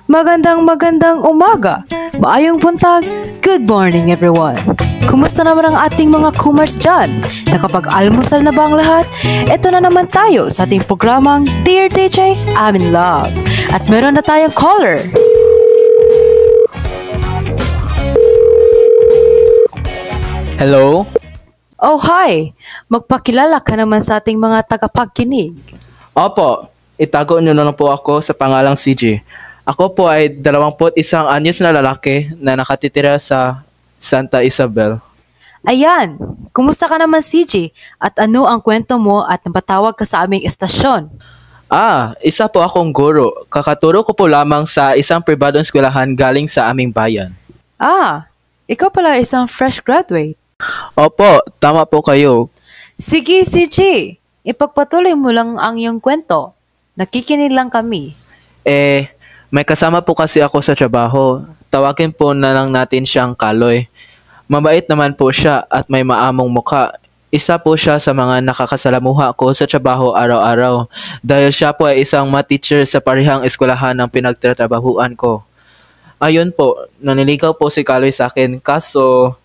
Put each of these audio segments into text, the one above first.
Magandang umaga, maayong buntag, good morning everyone. Kumusta naman ang ating mga kumars dyan? Nakapag-almusal na ba ang lahat? Ito na naman tayo sa ating programang Dear DJ, I'm in Love. At meron na tayong caller. Hello? Oh hi, magpakilala ka naman sa ating mga tagapagkinig. Opo, itago niyo na lang po ako sa pangalang CJ. Ako po ay 21 anyos na lalaki na nakatitira sa Santa Isabel. Ayan, kumusta ka naman CJ? At ano ang kwento mo at napatawag ka sa aming estasyon? Isa po akong guro. Kakaturo ko po lamang sa isang pribadong eskwelahan galing sa aming bayan. Ikaw pala isang fresh graduate. Opo, tama po kayo. Sige CJ, ipagpatuloy mo lang ang iyong kwento. Nakikinig lang kami. May kasama po kasi ako sa trabaho. Tawagin po na lang natin siyang Kaloy. Mabait naman po siya at may maamong mukha. Isa po siya sa mga nakakasalamuha ko sa trabaho araw-araw dahil siya po ay isang teacher sa parehang eskwelahan ng pinagtatrabahuan ko. Ayun po, naniligaw po si Kaloy sa akin kaso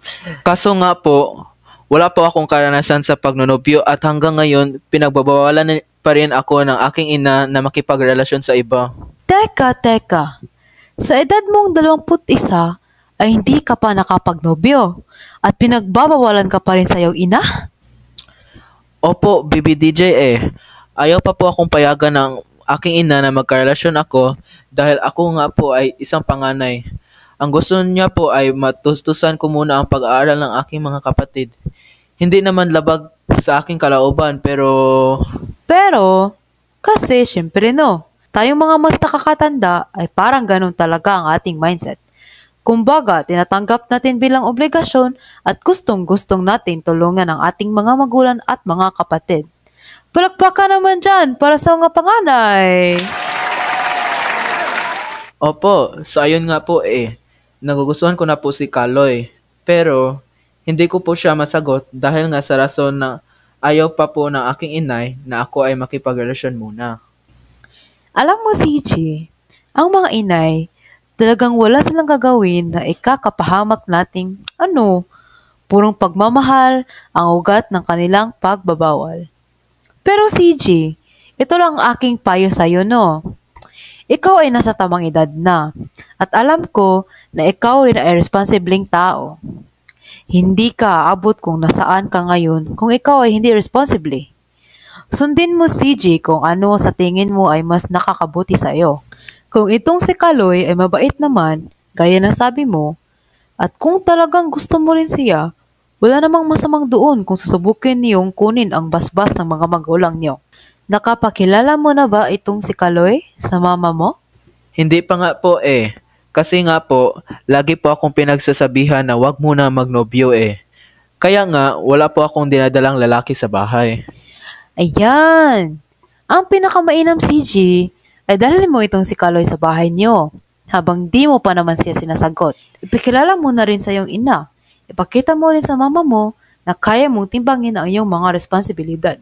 nga po, wala po akong karanasan sa pagnunobyo at hanggang ngayon pinagbabawalan pa rin ako ng aking ina na makipagrelasyon sa iba. Teka. Sa edad mong 21 ay hindi ka pa nakapagnobyo at pinagbabawalan ka pa rin sa iyong ina? Opo, BBDJ Ayaw pa po akong payagan ng aking ina na magkarelasyon ako dahil ako nga po ay isang panganay. Ang gusto niya po ay matustusan ko muna ang pag-aaral ng aking mga kapatid. Hindi naman labag sa aking kalooban pero Kasi syempre no. Tayong mga mas nakakatanda ay parang ganun talaga ang ating mindset. Kumbaga, tinatanggap natin bilang obligasyon at gustong-gustong natin tulungan ang ating mga magulang at mga kapatid. Palakpakan naman dyan para sa mga panganay! Opo, so ayun nga po nagugustuhan ko na po si Kaloy. Pero hindi ko po siya masagot dahil nga sa rason na ayaw pa po ng aking inay na ako ay makipagrelasyon muna. Alam mo, CJ, ang mga inay, talagang wala silang gagawin na ikakapahamak nating, purong pagmamahal ang ugat ng kanilang pagbabawal. Pero CJ, ito lang ang aking payo sa'yo, no? Ikaw ay nasa tamang edad na, at alam ko na ikaw rin ay responsibleng tao. Hindi ka aabot kung nasaan ka ngayon kung ikaw ay hindi responsibly. Sundin mo CJ kung ano sa tingin mo ay mas nakakabuti sa iyo. Kung itong si Kaloy ay mabait naman, gaya ng sabi mo, at kung talagang gusto mo rin siya, wala namang masamang doon kung susubukin niyong kunin ang basbas ng mga magulang niyo. Nakapakilala mo na ba itong si Kaloy sa mama mo? Hindi pa nga po Kasi nga po, lagi po akong pinagsasabihan na wag muna magnobyo Kaya nga, wala po akong dinadalang lalaki sa bahay. Ayan! Ang pinakamainam CJ ay dalhin mo itong si Kaloy sa bahay niyo habang di mo pa naman siya sinasagot. Ipakilala mo na rin sa iyong ina. Ipakita mo rin sa mama mo na kaya mong timbangin ang iyong mga responsibilidad.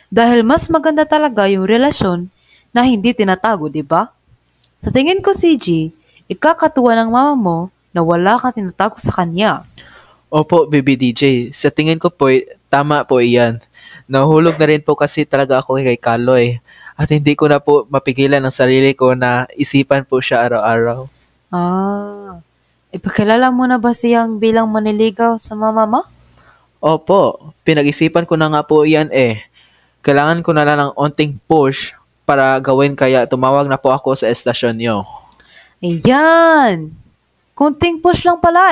Dahil mas maganda talaga yung relasyon na hindi tinatago, di ba? Sa tingin ko, CJ, ikakatuwa ng mama mo na wala kang tinatago sa kanya. Opo, BBDJ. Sa tingin ko po, tama po iyan. Nahulog na rin po kasi talaga ako kay Kaloy. At hindi ko na po mapigilan ang sarili ko na isipan po siya araw-araw. Ipakilala mo na ba siyang bilang maniligaw sa mama mo? Opo, pinag-isipan ko na nga po iyan Kailangan ko na lang ng onting push para gawin kaya tumawag na po ako sa estasyon niyo. Ayan! Kunting push lang pala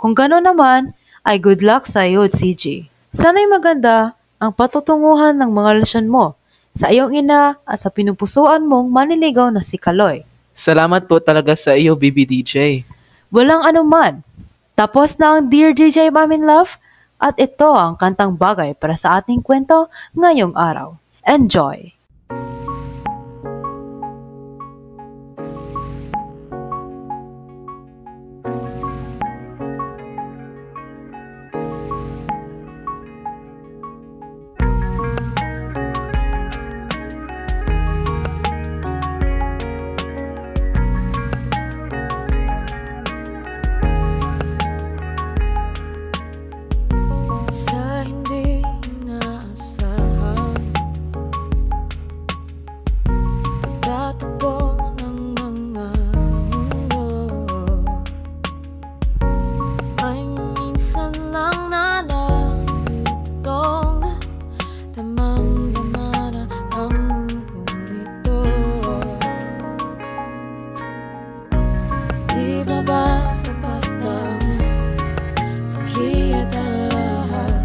Kung gano'n naman, ay good luck sa iyo, CJ. Sana'y maganda ang patutunguhan ng mga relasyon mo sa iyong ina at sa pinupusuan mong maniligaw na si Kaloy. Salamat po talaga sa iyo, BBDJ. Walang anuman. Tapos na ang Dear DJ I'm in Love at ito ang kantang bagay para sa ating kwento ngayong araw. Enjoy! tatakbo ng mga mundo ay minsan lang nalulutong. Damang-dama na ang hugong nito. Di ba ba sapat ang sakit at lahat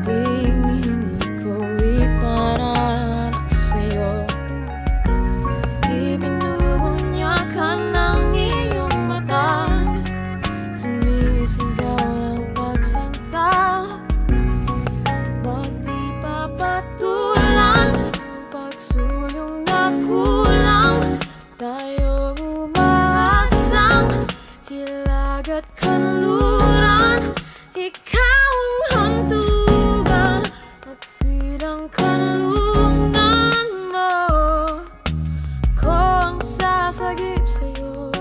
na hindi ko iparanas sa'yo? Di binubunyakan ng iyong mata, sumisigaw ng pagsinta. Ba't di papatulan ang pagsulong na kulang? Tayo umaasang hilag at kanluran. Ikaw ang hantugan at bilang kanlungan mo, ko ang sasagip sa'yo.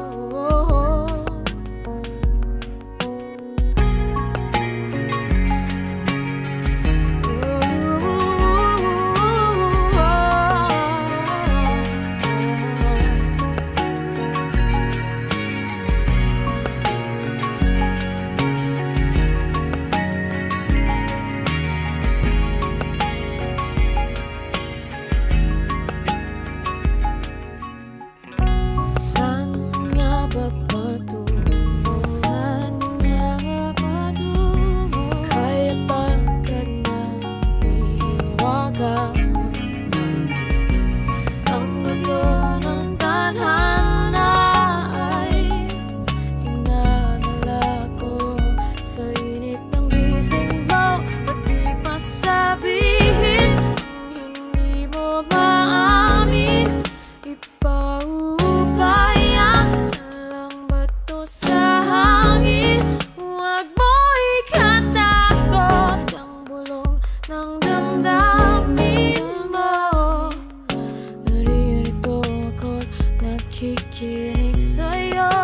Saan nga ba patungo? Saan nga ba patungo? Kaya pagkat nahihiwagan ang bagyo ng tadhana ay dinadala ko sa init ng bisig mo. Ba't di masabihin kung hindi mo maamin? Ipaubaya lang bato sa hangin. Huwag mo ikatakot ang bulong ng damdamin mo. Naririto ako't nakikinig sa'yo.